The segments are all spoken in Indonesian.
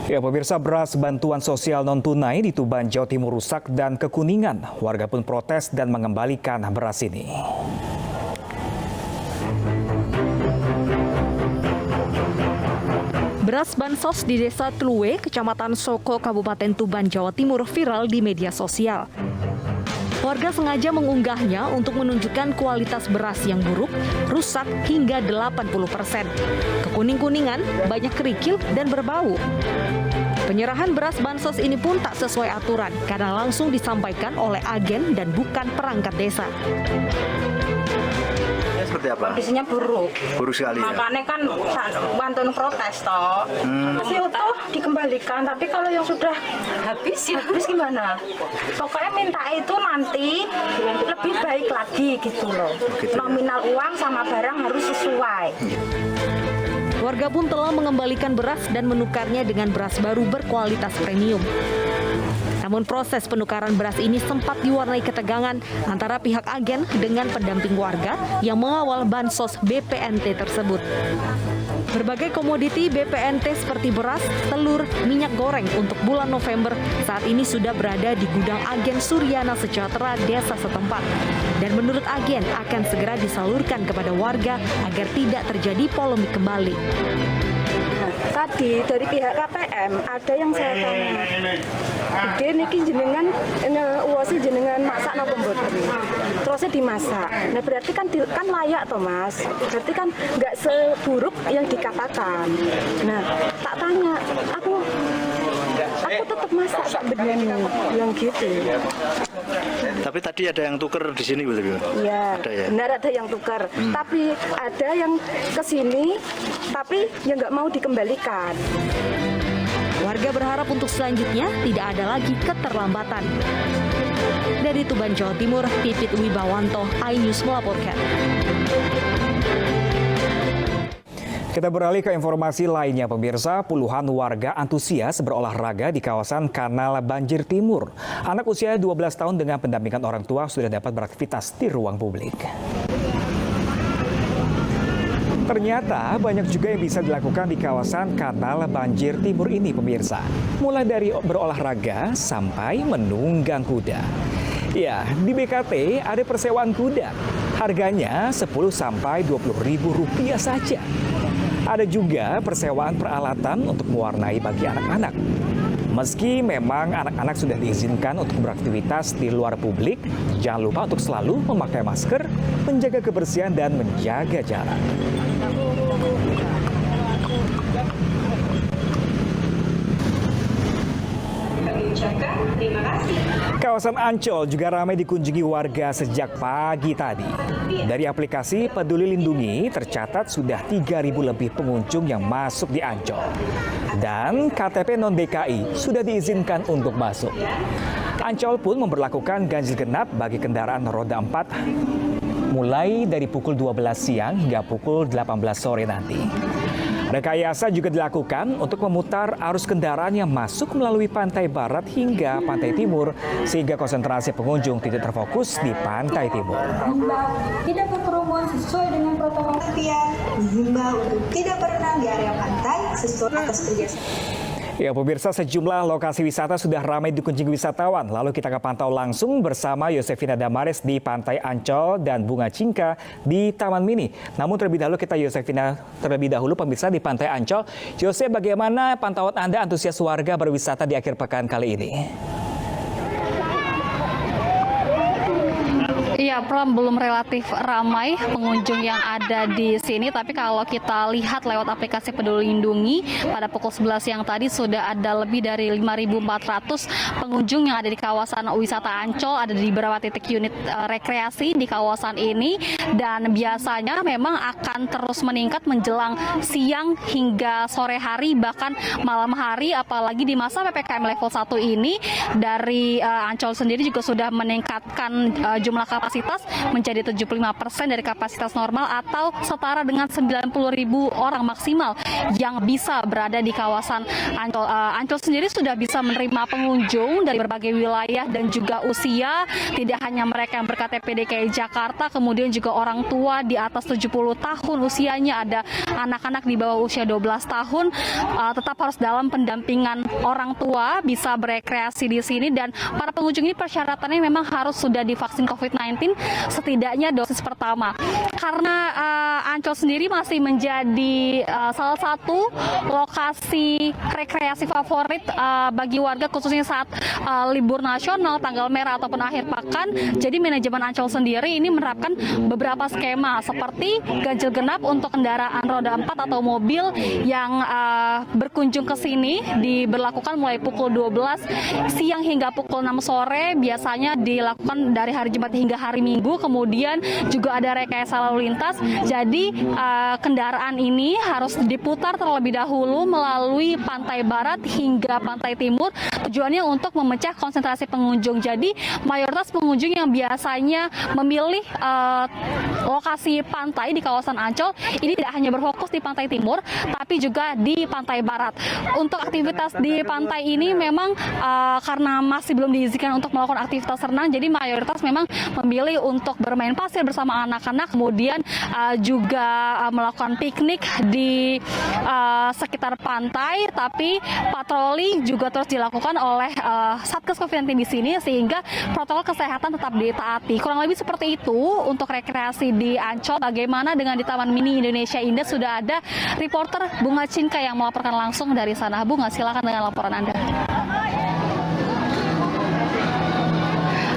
Ya, pemirsa, beras bantuan sosial non-tunai di Tuban, Jawa Timur rusak dan kekuningan. Warga pun protes dan mengembalikan beras ini. Beras bansos di Desa Tluwe, Kecamatan Soko, Kabupaten Tuban, Jawa Timur viral di media sosial. Warga sengaja mengunggahnya untuk menunjukkan kualitas beras yang buruk, rusak hingga 80%. Kekuning-kuningan, banyak kerikil dan berbau. Penyerahan beras bansos ini pun tak sesuai aturan karena langsung disampaikan oleh agen dan bukan perangkat desa. Seperti apa? Kondisinya buruk. Buruk sekali ya? Makanya kan bantuan protes toh. Masih utuh dikembalikan, tapi kalau yang sudah habis gimana? Pokoknya minta itu nanti lebih baik lagi gitu loh. Gitu ya? Nominal uang sama barang harus sesuai. Warga pun telah mengembalikan beras dan menukarnya dengan beras baru berkualitas premium. Namun proses penukaran beras ini sempat diwarnai ketegangan antara pihak agen dengan pendamping warga yang mengawal bansos BPNT tersebut. Berbagai komoditi BPNT seperti beras, telur, minyak goreng untuk bulan November saat ini sudah berada di gudang agen Suryana Sejahtera desa setempat. Dan menurut agen akan segera disalurkan kepada warga agar tidak terjadi polemik kembali. Tadi dari pihak KPM ada yang saya tanya, "Oke, niki jenengan uasi jenengan masak napa mboten?" Terusnya dimasak. Nah berarti kan layak toh Mas. Berarti kan nggak seburuk yang dikatakan. Nah tak tanya, aku tetap masak tak begini, bilang gitu. Tapi tadi ada yang tuker di sini betul? Iya, ada ya? benar ada yang tukar. Tapi ada yang kesini, tapi yang nggak mau dikembalikan. Warga berharap untuk selanjutnya tidak ada lagi keterlambatan. Dari Tuban, Jawa Timur, Pipit Wibawanto, iNews melaporkan. Kita beralih ke informasi lainnya, pemirsa. Puluhan warga antusias berolahraga di kawasan Kanal Banjir Timur. Anak usia 12 tahun dengan pendampingan orang tua sudah dapat beraktivitas di ruang publik. Ternyata banyak juga yang bisa dilakukan di kawasan Kanal Banjir Timur ini, pemirsa. Mulai dari berolahraga sampai menunggang kuda. Ya, di BKT ada persewaan kuda. Harganya 10 sampai 20 ribu rupiah saja. Ada juga persewaan peralatan untuk mewarnai bagi anak-anak. Meski memang anak-anak sudah diizinkan untuk beraktivitas di luar publik, jangan lupa untuk selalu memakai masker, menjaga kebersihan, dan menjaga jarak. Terima kasih. Kawasan Ancol juga ramai dikunjungi warga sejak pagi tadi. Dari aplikasi Peduli Lindungi tercatat sudah 3.000 lebih pengunjung yang masuk di Ancol. Dan KTP non-DKI sudah diizinkan untuk masuk. Ancol pun memberlakukan ganjil genap bagi kendaraan roda 4 mulai dari pukul 12 siang hingga pukul 18 sore nanti. Rekayasa juga dilakukan untuk memutar arus kendaraan yang masuk melalui pantai barat hingga pantai timur sehingga konsentrasi pengunjung tidak terfokus di pantai timur. Tidak berkerumun sesuai dengan protokol kesehatan. Dihimbau untuk tidak berenang di area pantai sesuai atas kerjasama. Ya, pemirsa, sejumlah lokasi wisata sudah ramai dikunjungi wisatawan. Lalu kita akan pantau langsung bersama Yosefina Damares di Pantai Ancol dan Bunga Cingka di Taman Mini. Namun terlebih dahulu kita Yosefina pemirsa di Pantai Ancol. Yose, bagaimana pantauan Anda antusias warga berwisata di akhir pekan kali ini? Iya, belum relatif ramai pengunjung yang ada di sini, tapi kalau kita lihat lewat aplikasi Peduli Lindungi pada pukul 11 siang tadi sudah ada lebih dari 5.400 pengunjung yang ada di kawasan wisata Ancol, ada di beberapa titik unit rekreasi di kawasan ini, dan biasanya memang akan terus meningkat menjelang siang hingga sore hari, bahkan malam hari, apalagi di masa PPKM level 1 ini. Dari Ancol sendiri juga sudah meningkatkan jumlah kapasitas kapasitas menjadi 75% dari kapasitas normal atau setara dengan 90.000 orang maksimal yang bisa berada di kawasan Ancol. Ancol sendiri sudah bisa menerima pengunjung dari berbagai wilayah dan juga usia, tidak hanya mereka yang berKTP DKI Jakarta, kemudian juga orang tua di atas 70 tahun usianya, ada anak-anak di bawah usia 12 tahun, tetap harus dalam pendampingan orang tua, bisa berekreasi di sini. Dan para pengunjung ini persyaratannya memang harus sudah divaksin COVID-19 setidaknya dosis pertama. Karena Ancol sendiri masih menjadi salah satu lokasi rekreasi favorit bagi warga, khususnya saat libur nasional, tanggal merah ataupun akhir pekan. Jadi manajemen Ancol sendiri ini menerapkan beberapa skema seperti ganjil genap untuk kendaraan roda 4 atau mobil yang berkunjung ke sini diberlakukan mulai pukul 12 siang hingga pukul 6 sore, biasanya dilakukan dari hari Jumat hingga hari Minggu. Kemudian juga ada rekayasa lalu lintas, jadi kendaraan ini harus diputar terlebih dahulu melalui pantai barat hingga pantai timur, tujuannya untuk memecah konsentrasi pengunjung. Jadi mayoritas pengunjung yang biasanya memilih lokasi pantai di kawasan Ancol ini tidak hanya berfokus di pantai timur, tapi juga di pantai barat. Untuk aktivitas di pantai ini memang karena masih belum diizinkan untuk melakukan aktivitas renang, jadi mayoritas memang memilih untuk bermain pasir bersama anak-anak, kemudian juga melakukan piknik di sekitar pantai. Tapi patroli juga terus dilakukan oleh Satgas COVID-19 di sini, sehingga protokol kesehatan tetap ditaati. Kurang lebih seperti itu untuk rekreasi di Ancol. Bagaimana dengan di Taman Mini Indonesia Indah? Sudah ada reporter Bunga Cinka yang melaporkan langsung dari sana. Bunga, silakan dengan laporan Anda.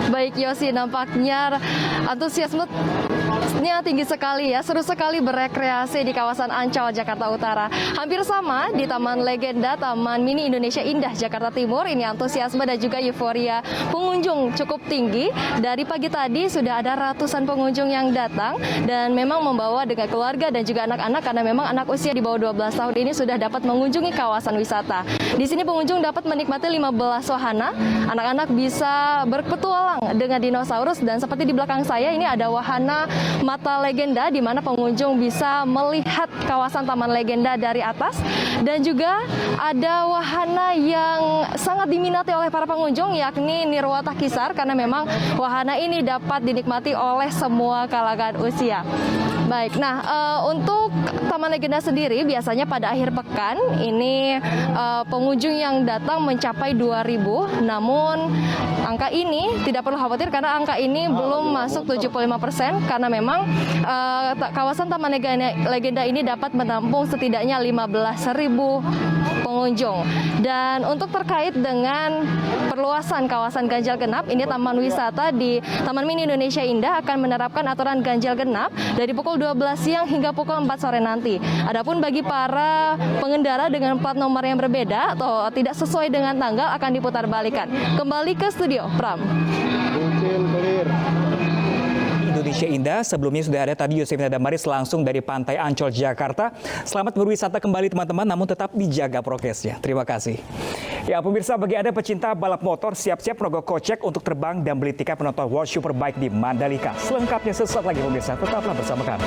Baik Yosi, nampaknya antusiasmenya tinggi sekali ya, seru sekali berekreasi di kawasan Ancol, Jakarta Utara. Hampir sama di Taman Legenda, Taman Mini Indonesia Indah, Jakarta Timur. Ini antusiasme dan juga euforia pengunjung cukup tinggi. Dari pagi tadi sudah ada ratusan pengunjung yang datang dan memang membawa dengan keluarga dan juga anak-anak, karena memang anak usia di bawah 12 tahun ini sudah dapat mengunjungi kawasan wisata. Di sini pengunjung dapat menikmati 15 wahana. Anak-anak bisa berpetualang dengan dinosaurus, dan seperti di belakang saya ini ada wahana Mata Legenda di mana pengunjung bisa melihat kawasan Taman Legenda dari atas, dan juga ada wahana yang sangat diminati oleh para pengunjung yakni Nirwata Kisar, karena memang wahana ini dapat dinikmati oleh semua kalangan usia. Baik, nah untuk Taman Legenda sendiri biasanya pada akhir pekan ini pengunjung yang datang mencapai 2.000, namun angka ini tidak perlu khawatir karena angka ini belum masuk 75%, karena memang kawasan Taman Legenda ini dapat menampung setidaknya 15.000 pengunjung. Dan untuk terkait dengan perluasan kawasan ganjil genap, ini Taman Wisata di Taman Mini Indonesia Indah akan menerapkan aturan ganjil genap dari pukul 12 siang hingga pukul 4 sore nanti. Adapun bagi para pengendara dengan plat nomor yang berbeda atau tidak sesuai dengan tanggal akan diputar balikan. Kembali ke studio, Pram. Indonesia Indah, sebelumnya sudah ada tadi Yosefina Damaris langsung dari Pantai Ancol, Jakarta. Selamat berwisata kembali teman-teman, namun tetap dijaga prokesnya. Terima kasih. Ya pemirsa, bagi Anda pecinta balap motor, siap-siap merogoh kocek untuk terbang dan beli tiket penonton World Superbike di Mandalika. Selengkapnya sesaat lagi pemirsa, tetaplah bersama kami.